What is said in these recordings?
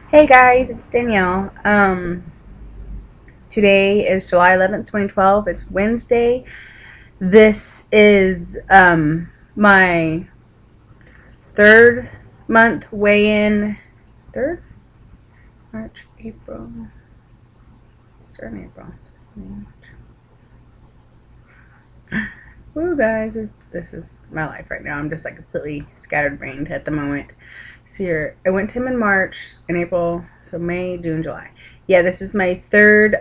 Hey guys, it's Danielle. Today is July 11th, 2012. It's Wednesday. This is my third month weigh-in. Third? March, April. Starting April. Woo guys, this is my life right now. I'm just like completely scattered-brained at the moment. So here, I went to him in March, in April, so May, June, July. Yeah, this is my third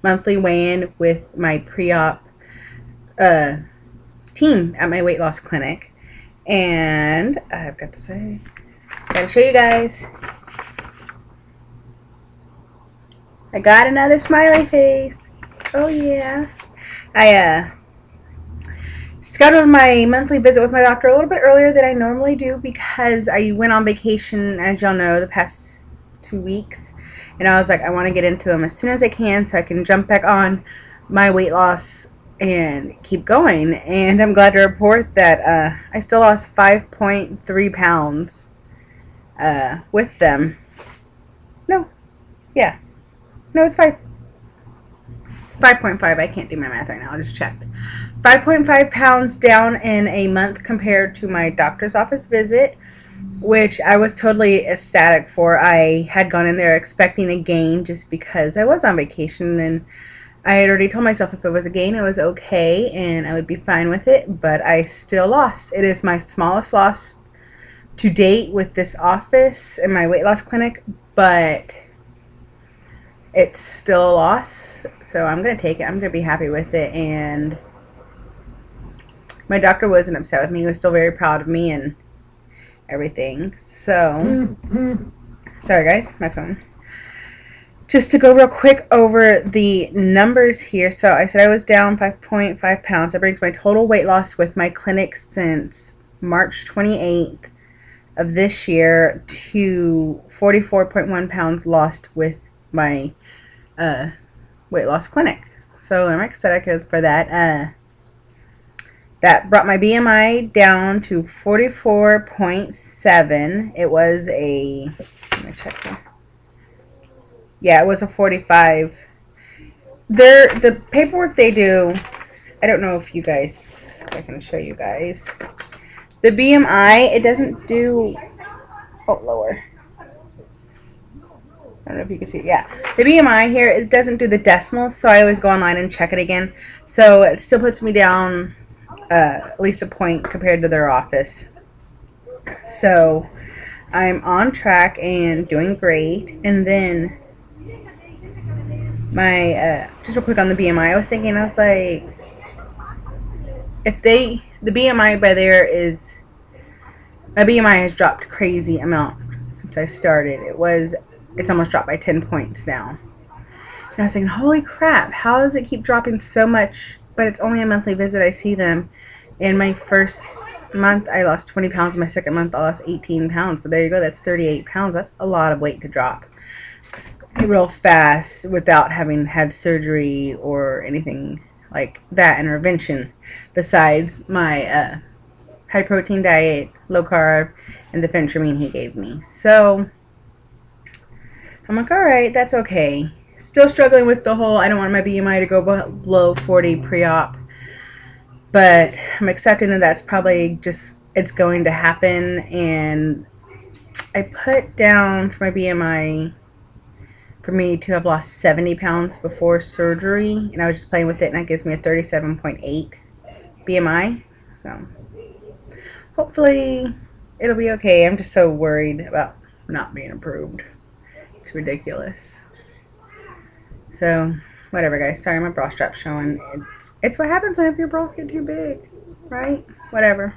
monthly weigh-in with my pre-op team at my weight loss clinic. And I've got to say, gotta show you guys. I got another smiley face. Oh yeah. I scheduled my monthly visit with my doctor a little bit earlier than I normally do because I went on vacation, as y'all know, the past 2 weeks. And I was like, I want to get into them as soon as I can so I can jump back on my weight loss and keep going. And I'm glad to report that I still lost 5.3 pounds with them. No, yeah. No, it's 5. It's 5.5. I can't do my math right now. I just checked. 5.5 pounds down in a month compared to my doctor's office visit, which I was totally ecstatic for. I had gone in there expecting a gain just because I was on vacation, and I had already told myself if it was a gain, it was okay and I would be fine with it, but I still lost. It is my smallest loss to date with this office and my weight loss clinic, but it's still a loss, so I'm going to take it. I'm going to be happy with it, and my doctor wasn't upset with me. He was still very proud of me and everything. So, sorry guys, my phone. Just to go real quick over the numbers here. So I said I was down 5.5 pounds. That brings my total weight loss with my clinic since March 28th of this year to 44.1 pounds lost with my weight loss clinic. So I'm excited for that. That brought my BMI down to 44.7. It was a, let me check here. Yeah, it was a 45. The paperwork they do, I don't know if you guys, if I can show you guys. The BMI, it doesn't do, oh, lower. I don't know if you can see. Yeah, the BMI here, it doesn't do the decimals, so I always go online and check it again. So it still puts me down at least a point compared to their office. So I'm on track and doing great. And then my just real quick on the BMI, I was thinking, I was like, if the BMI by there is, my BMI has dropped crazy amount since I started. It's almost dropped by 10 points now. And I was thinking, holy crap, how does it keep dropping so much? But it's only a monthly visit. I see them. In my first month, I lost 20 pounds. In my second month, I lost 18 pounds. So there you go. That's 38 pounds. That's a lot of weight to drop real fast without having had surgery or anything like that intervention, besides my high protein diet, low carb, and the phentermine he gave me. So I'm like, all right, that's okay. Still struggling with the whole, I don't want my BMI to go below 40 pre-op, but I'm accepting that that's probably just, it's going to happen. And I put down for my BMI for me to have lost 70 pounds before surgery, and I was just playing with it, and that gives me a 37.8 BMI. So hopefully it'll be okay. I'm just so worried about not being approved. It's ridiculous. So whatever guys, sorry my bra strap's showing. It's what happens whenever your bras get too big, right? Whatever.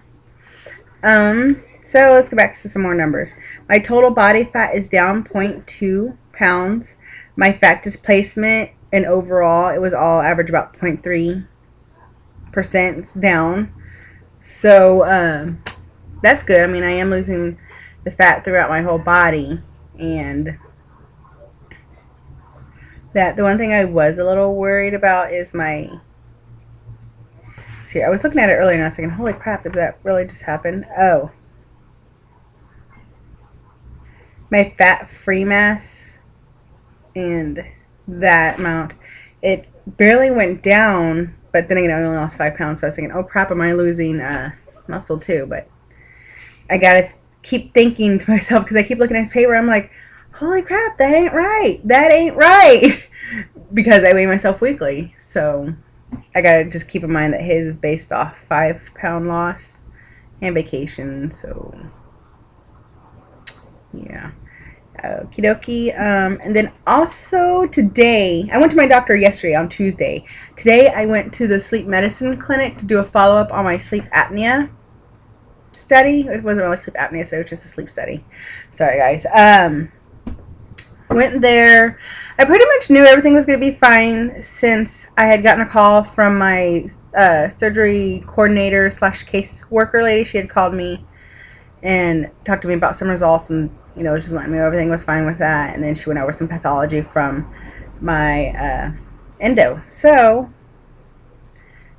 So let's go back to some more numbers. My total body fat is down 0.2 pounds. My fat displacement and overall, it was all average about 0.3% down. So that's good. I mean, I am losing the fat throughout my whole body, and that the one thing I was a little worried about is my, see, I was looking at it earlier and I was thinking, holy crap, did that really just happen? Oh. my fat-free mass and that amount, it barely went down, but then again, I only lost 5 pounds, so I was thinking, oh crap, am I losing muscle too? But I gotta keep thinking to myself, because I keep looking at his paper, I'm like, holy crap, that ain't right. That ain't right. Because I weigh myself weekly. So I gotta just keep in mind that his is based off 5-pound loss and vacation. So yeah. Okie dokie. And then also today, I went to my doctor yesterday on Tuesday. Today I went to the sleep medicine clinic to do a follow-up on my sleep apnea study. It wasn't really sleep apnea, so it was just a sleep study. Sorry guys. Went there. I pretty much knew everything was going to be fine since I had gotten a call from my surgery coordinator slash case worker lady. She had called me and talked to me about some results and, you know, just letting me know everything was fine with that. And then she went over some pathology from my endo. So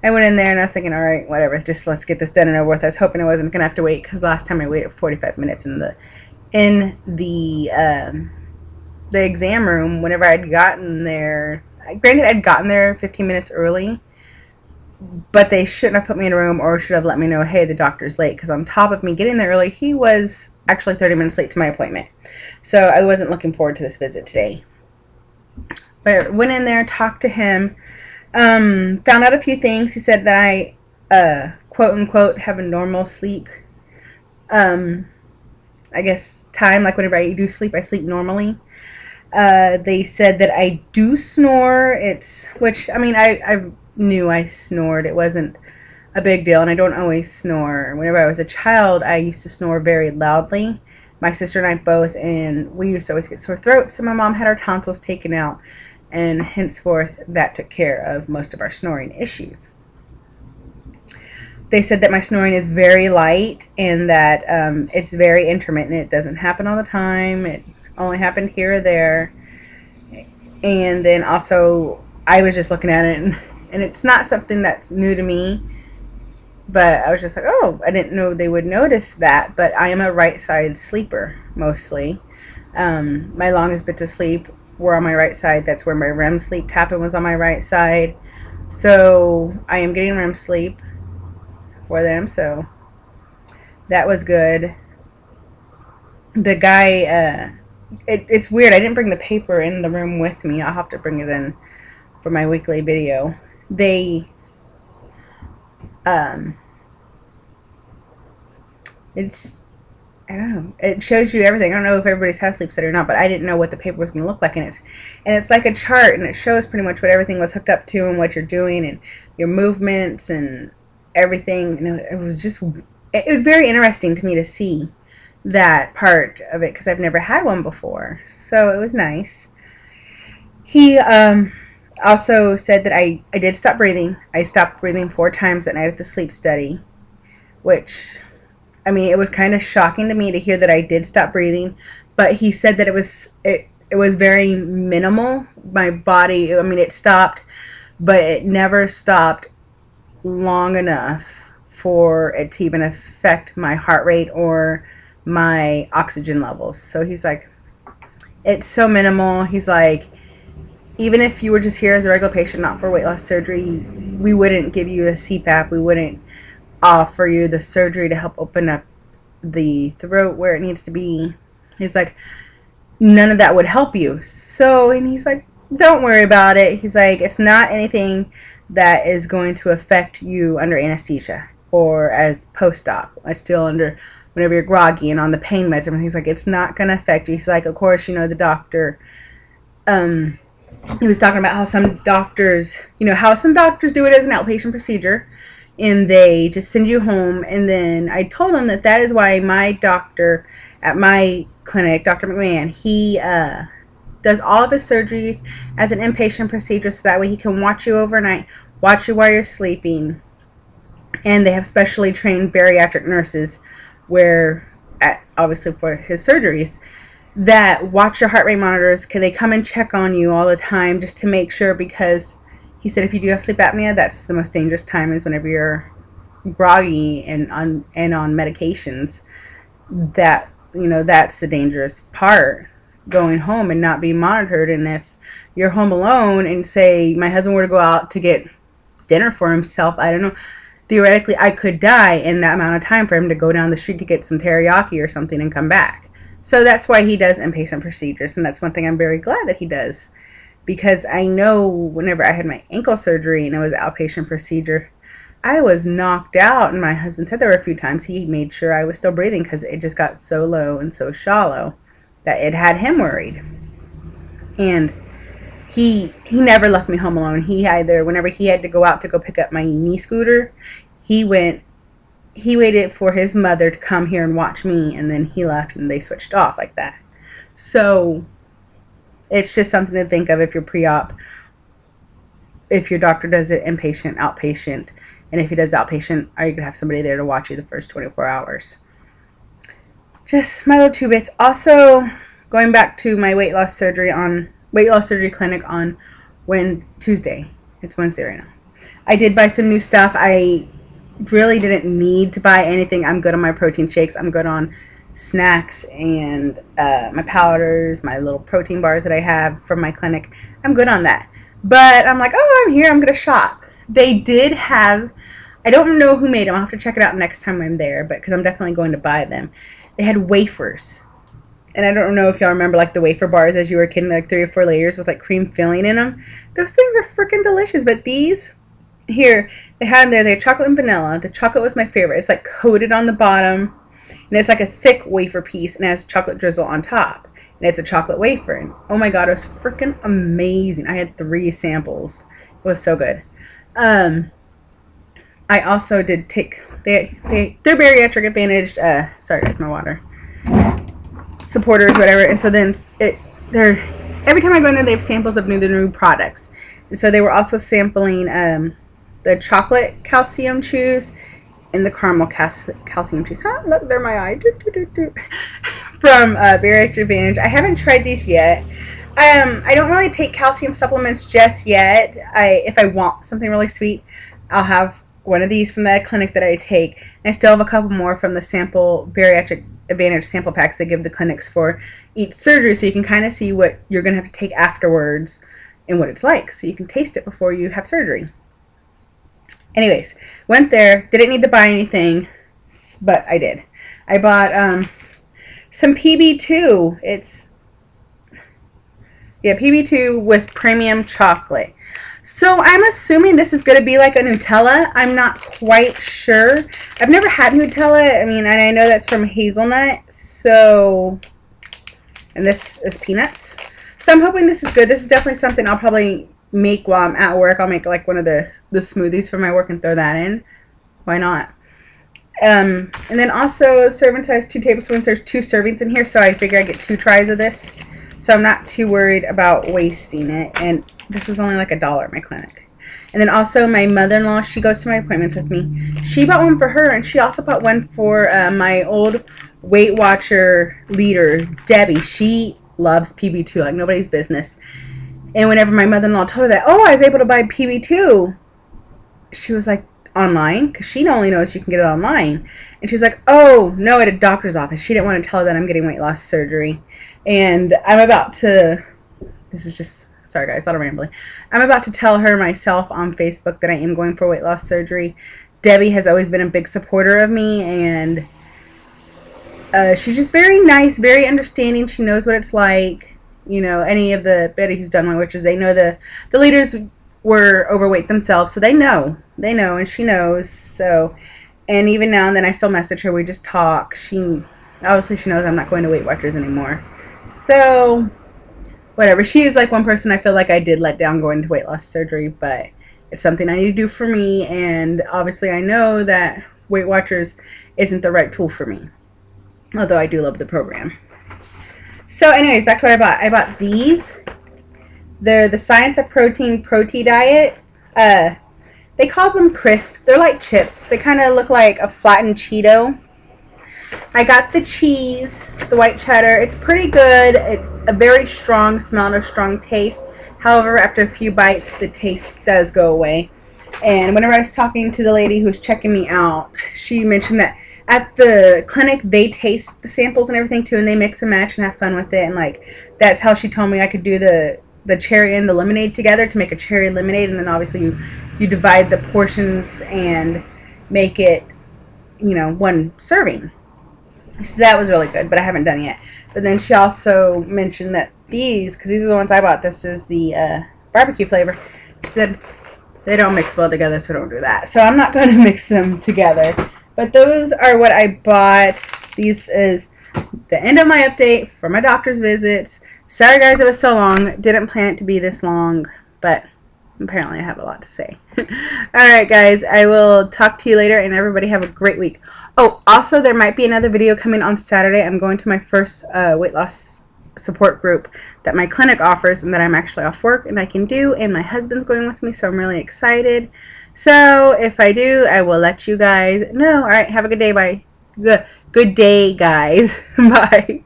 I went in there and I was thinking, all right, whatever, just let's get this done and over with. I was hoping I wasn't going to have to wait, because last time I waited 45 minutes in the exam room whenever I'd gotten there. Granted, I'd gotten there 15 minutes early, but they shouldn't have put me in a room, or should have let me know, hey, the doctor's late, because on top of me getting there early, he was actually 30 minutes late to my appointment. So I wasn't looking forward to this visit today. But I went in there, talked to him, found out a few things. He said that I, quote unquote, have a normal sleep, I guess, time. Like whenever I do sleep, I sleep normally. They said that I do snore. Which, I mean, I knew I snored. It wasn't a big deal, and I don't always snore. Whenever I was a child, I used to snore very loudly. My sister and I both, and we used to always get sore throats, so my mom had our tonsils taken out, and henceforth that took care of most of our snoring issues. They said that my snoring is very light, and that it's very intermittent. It doesn't happen all the time. It only happened here or there. And then also, I was just looking at it, and it's not something that's new to me, but I was just like, oh, I didn't know they would notice that. But I am a right side sleeper mostly. My longest bits of sleep were on my right side. That's where my REM sleep happened, was on my right side. So I am getting REM sleep for them, so that was good. The guy, it's weird, I didn't bring the paper in the room with me. I'll have to bring it in for my weekly video. They it's, I don't know, it shows you everything. I don't know if everybody's has sleep study or not, but I didn't know what the paper was going to look like. And it's like a chart, and it shows pretty much what everything was hooked up to and what you're doing and your movements and everything. And it was very interesting to me to see that part of it, because I've never had one before. So it was nice. He also said that I did stop breathing. I stopped breathing 4 times that night at the sleep study, which, I mean, it was kind of shocking to me to hear that I did stop breathing. But he said that it was very minimal. My body, I mean, it stopped, but it never stopped long enough for it to even affect my heart rate or my oxygen levels. So he's like, it's so minimal. He's like, even if you were just here as a regular patient, not for weight loss surgery, we wouldn't give you a CPAP. We wouldn't offer you the surgery to help open up the throat where it needs to be. He's like, none of that would help you. So, and he's like, don't worry about it. He's like, it's not anything that is going to affect you under anesthesia or as post-op. I still under, whenever you're groggy and on the pain meds, and he's like, it's not going to affect you. He's like, of course, you know, the doctor, he was talking about how some doctors, you know, how some doctors do it as an outpatient procedure, and they just send you home. And then I told him that is why my doctor at my clinic, Dr. McMahon, he does all of his surgeries as an inpatient procedure, so that way he can watch you overnight, watch you while you're sleeping. And they have specially trained bariatric nurses obviously for his surgeries, that watch your heart rate monitors. They come and check on you all the time just to make sure, because he said if you do have sleep apnea, that's the most dangerous time, is whenever you're groggy and on medications, that you know, that's the dangerous part, going home and not being monitored. And if you're home alone and say my husband were to go out to get dinner for himself, I don't know, theoretically I could die in that amount of time for him to go down the street to get some teriyaki or something and come back. So that's why he does inpatient procedures, and that's one thing I'm very glad that he does, because I know whenever I had my ankle surgery and it was an outpatient procedure, I was knocked out, and my husband said there were a few times he made sure I was still breathing because it just got so low and so shallow that it had him worried. And he never left me home alone. He either, whenever he had to go out to go pick up my knee scooter, he waited for his mother to come here and watch me, and then he left and they switched off like that. So it's just something to think of if you're pre-op, if your doctor does it inpatient, outpatient, and if he does outpatient, are you going to have somebody there to watch you the first 24 hours? Just my little 2 bits. Also, going back to my weight loss surgery clinic on Tuesday. It's Wednesday right now. I did buy some new stuff. I really didn't need to buy anything. I'm good on my protein shakes. I'm good on snacks and my powders, my little protein bars that I have from my clinic. I'm good on that. But I'm like, oh, I'm here. I'm going to shop. They did have, I don't know who made them. I'll have to check it out next time I'm there, but because I'm definitely going to buy them. They had wafers. And I don't know if y'all remember like the wafer bars as you were a kid, like 3 or 4 layers with like cream filling in them. Those things are freaking delicious. But these here, they had them there. They had chocolate and vanilla. The chocolate was my favorite. It's like coated on the bottom, and it's like a thick wafer piece, and it has chocolate drizzle on top. And it's a chocolate wafer. And oh my god, it was freaking amazing. I had 3 samples. It was so good. I also did take they're bariatric advantaged. Sorry, that's my water. Supporters, whatever. And so then they're every time I go in there, they have samples of the new products. And so they were also sampling the chocolate calcium chews and the caramel calcium chews. Huh? Look, they're my eye. From Bariatric Advantage. I haven't tried these yet. I don't really take calcium supplements just yet. If I want something really sweet, I'll have one of these from that clinic that I take. And I still have a couple more from the Bariatric Advantage sample packs they give the clinics for each surgery, so you can kind of see what you're going to have to take afterwards and what it's like, so you can taste it before you have surgery. Anyways, went there, didn't need to buy anything, but I did. I bought some PB2. It's PB2 with premium chocolate. So I'm assuming this is going to be like a Nutella. I'm not quite sure. I've never had Nutella. I mean, and I know that's from hazelnut. So, and this is peanuts. So I'm hoping this is good. This is definitely something I'll probably make while I'm at work. I'll make like one of the smoothies for my work and throw that in. Why not? And then also serving size 2 tablespoons. There's 2 servings in here, so I figure I get 2 tries of this. So I'm not too worried about wasting it. And this was only like $1 at my clinic. And then also my mother-in-law, she goes to my appointments with me. She bought one for her, and she also bought one for my old Weight Watcher leader, Debbie. She loves PB2 like nobody's business. And whenever my mother-in-law told her that, oh, I was able to buy PB2, she was like, online? Because she only knows you can get it online. And she's like, oh, no, at a doctor's office. She didn't want to tell her that I'm getting weight loss surgery. And I'm about to, this is just, sorry guys, a lot of rambling. I'm about to tell her myself on Facebook that I am going for weight loss surgery. Debbie has always been a big supporter of me, and she's just very nice, very understanding. She knows what it's like. You know, any of the Betty who's done my witches, they know the leaders were overweight themselves, so they know, and she knows. So, and even now and then I still message her, we just talk. She obviously knows I'm not going to Weight Watchers anymore. So, whatever. She is like one person I feel like I did let down going to weight loss surgery, but it's something I need to do for me, and obviously I know that Weight Watchers isn't the right tool for me, although I do love the program. So anyways, back to what I bought. I bought these. They're the Science of Protein Diet. They call them crisp. They're like chips. They kind of look like a flattened Cheeto. I got the cheese, the white cheddar. It's pretty good. It's a very strong smell and a strong taste. However, after a few bites, the taste does go away. And whenever I was talking to the lady who was checking me out, she mentioned that at the clinic, they taste the samples and everything too, and they mix and match and have fun with it. And like, that's how she told me I could do the cherry and the lemonade together to make a cherry lemonade. And then obviously you divide the portions and make it, you know, one serving. So that was really good, but I haven't done it yet. But then she also mentioned that these, because these are the ones I bought, this is the barbecue flavor. She said they don't mix well together, so don't do that. So I'm not going to mix them together. But those are what I bought. This is the end of my update for my doctor's visits. Sorry guys it was so long. Didn't plan it to be this long, but apparently I have a lot to say. Alright guys, I will talk to you later, and everybody have a great week. Oh, also there might be another video coming on Saturday. I'm going to my first weight loss support group that my clinic offers, and that I'm actually off work and I can do, and my husband's going with me, so I'm really excited. So if I do, I will let you guys know. Alright, have a good day. Bye. Good day, guys. Bye.